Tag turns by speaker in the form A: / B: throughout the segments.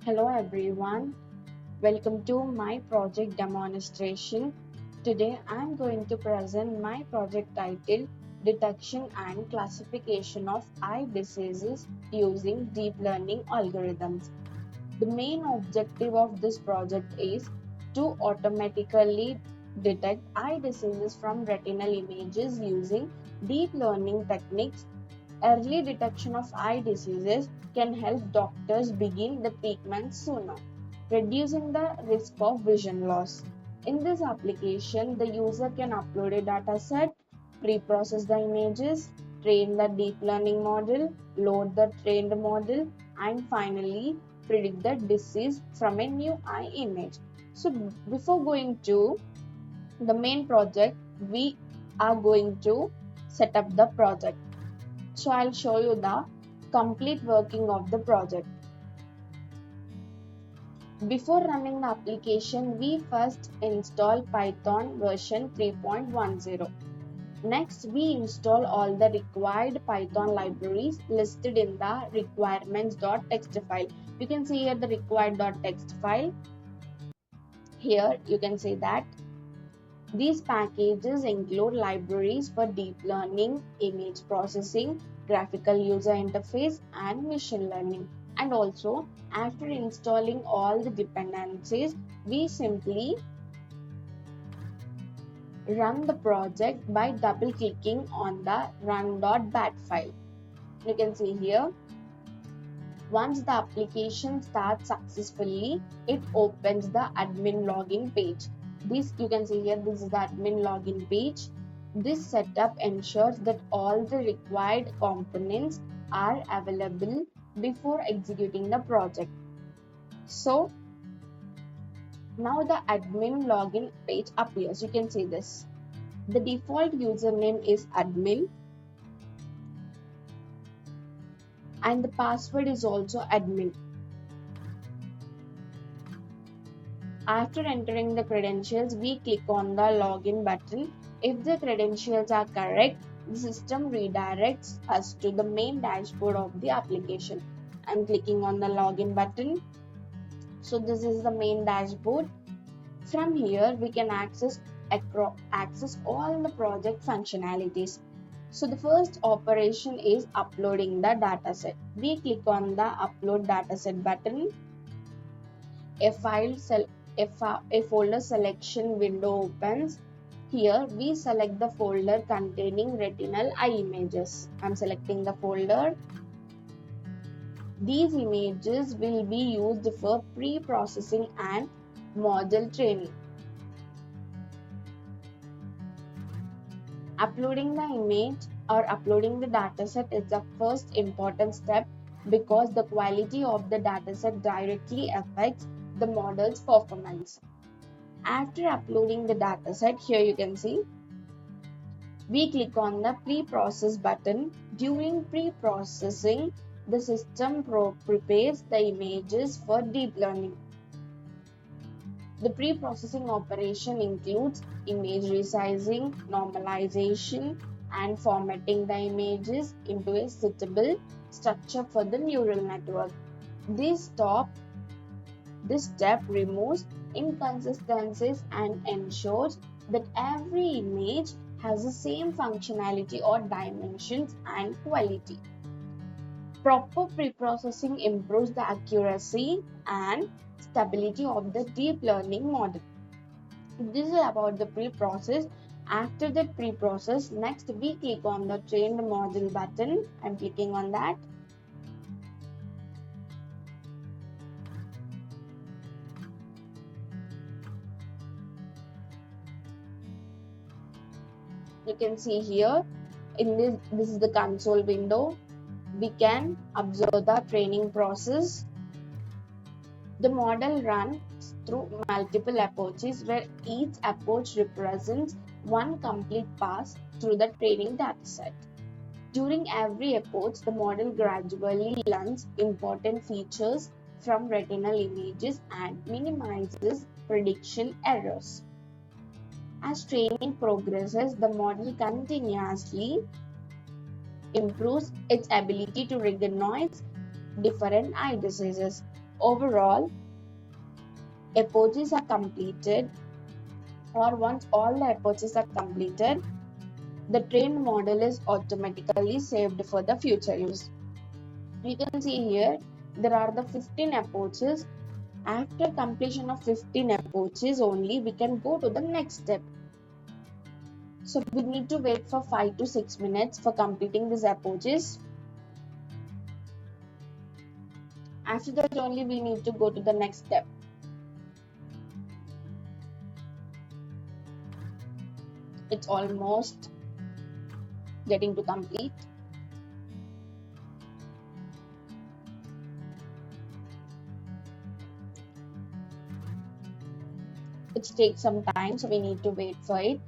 A: Hello everyone, welcome to my project demonstration. Today I am going to present my project titled Detection and Classification of Eye Diseases using Deep Learning Algorithms. The main objective of this project is to automatically detect eye diseases from retinal images using deep learning techniques. Early detection of eye diseases can help doctors begin the treatment sooner, reducing the risk of vision loss. In this application, the user can upload a dataset, pre-process the images, train the deep learning model, load the trained model, and finally predict the disease from a new eye image. So before going to the main project, we are going to set up the project. So I'll show you the complete working of the project. Before running the application, we first install Python version 3.10. Next, we install all the required Python libraries listed in the requirements.txt file. You can see here the required.txt file. Here you can see that these packages include libraries for deep learning, image processing, graphical user interface, and machine learning. And also, after installing all the dependencies, we simply run the project by double clicking on the run.bat file. You can see here, once the application starts successfully, it opens the admin login page. This you can see here, this is the admin login page. This setup ensures that all the required components are available before executing the project. So now the admin login page appears. You can see this. The default username is admin and the password is also admin. After entering the credentials, we click on the login button. If the credentials are correct, the system redirects us to the main dashboard of the application. I'm clicking on the login button. So this is the main dashboard. From here, we can access all the project functionalities. So the first operation is uploading the dataset. We click on the upload dataset button. A folder selection window opens. Here we select the folder containing retinal eye images. I'm selecting the folder. These images will be used for pre-processing and model training. Uploading the image or uploading the dataset is the first important step because the quality of the dataset directly affects the model's performance. After uploading the dataset, here you can see, we click on the pre-process button. During pre-processing, the system prepares the images for deep learning. The pre-processing operation includes image resizing, normalization, and formatting the images into a suitable structure for the neural network. This step removes inconsistencies and ensures that every image has the same functionality or dimensions and quality. Proper preprocessing improves the accuracy and stability of the deep learning model. This is about the pre-process. After that pre-process, next we click on the trained model button. I'm clicking on that. You can see here in this is the console window. We can observe the training process. The model runs through multiple approaches where each approach represents one complete pass through the training dataset. During every approach, the model gradually learns important features from retinal images and minimizes prediction errors. As training progresses, the model continuously improves its ability to recognize different eye diseases. Overall, approaches are completed, or once all the approaches are completed, the trained model is automatically saved for the future use. You can see here there are the 15 approaches. After completion of 15 approaches only, we can go to the next step. So we need to wait for 5 to 6 minutes for completing these approaches. After that only we need to go to the next step. It's almost getting to complete. It takes some time, so we need to wait for it.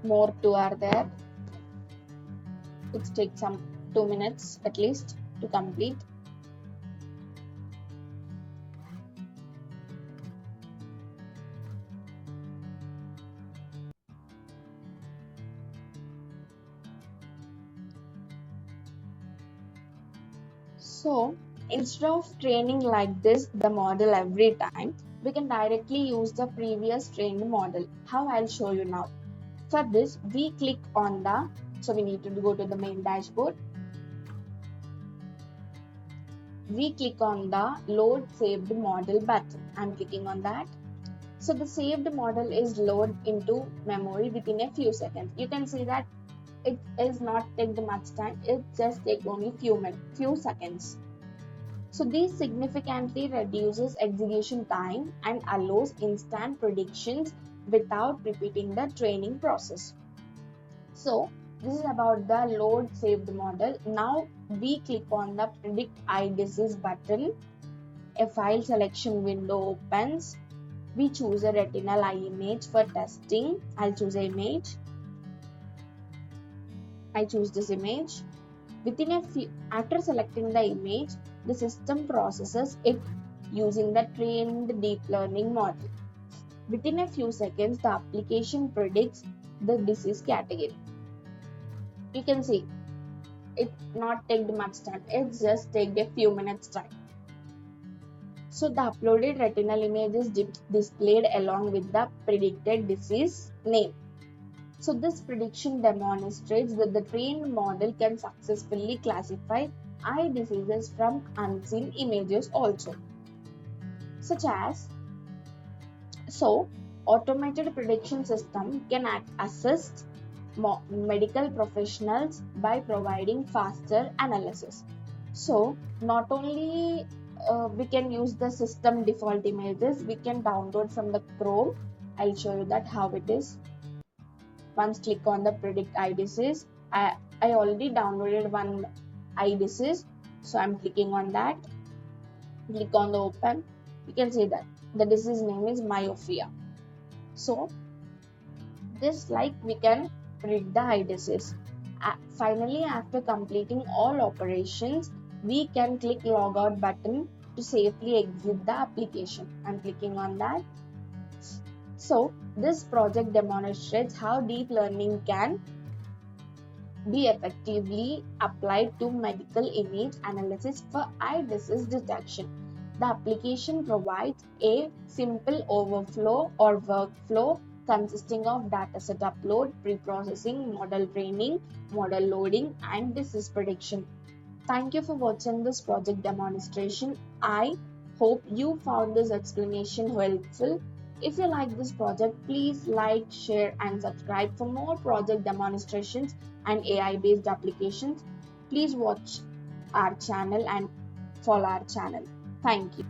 A: More two are there. It takes some 2 minutes at least to complete. So instead of training like this the model every time, we can directly use the previous trained model. How? I'll show you now. For this, we click on so we need to go to the main dashboard. We click on the load saved model button. I'm clicking on that. So the saved model is loaded into memory within a few seconds. You can see that it is not take much time. It just take only few seconds. So this significantly reduces execution time and allows instant predictions without repeating the training process. So this is about the load saved model. Now we click on the predict eye disease button. A file selection window opens. We choose a retinal eye image for testing. I'll choose an image. I choose this image. After selecting the image, the system processes it using the trained deep learning model. Within a few seconds, the application predicts the disease category. You can see it not take much time. It just take a few minutes time. So the uploaded retinal image is displayed along with the predicted disease name. So this prediction demonstrates that the trained model can successfully classify eye diseases from unseen images also. Such as, automated prediction system can assist medical professionals by providing faster analysis. So not only we can use the system default images, we can download from the Chrome. I'll show you that how it is. Once click on the predict eye disease. I already downloaded one eye disease, so I'm clicking on that. Click on the open. You can see that the disease name is myopia. So this we can predict the eye disease. Finally, after completing all operations, we can click logout button to safely exit the application. I'm clicking on that. So this project demonstrates how deep learning can be effectively applied to medical image analysis for eye disease detection. The application provides a simple overflow or workflow consisting of dataset upload, preprocessing, model training, model loading, and disease prediction. Thank you for watching this project demonstration. I hope you found this explanation helpful. If you like this project, please like, share, and subscribe for more project demonstrations and AI-based applications. Please watch our channel and follow our channel. Thank you.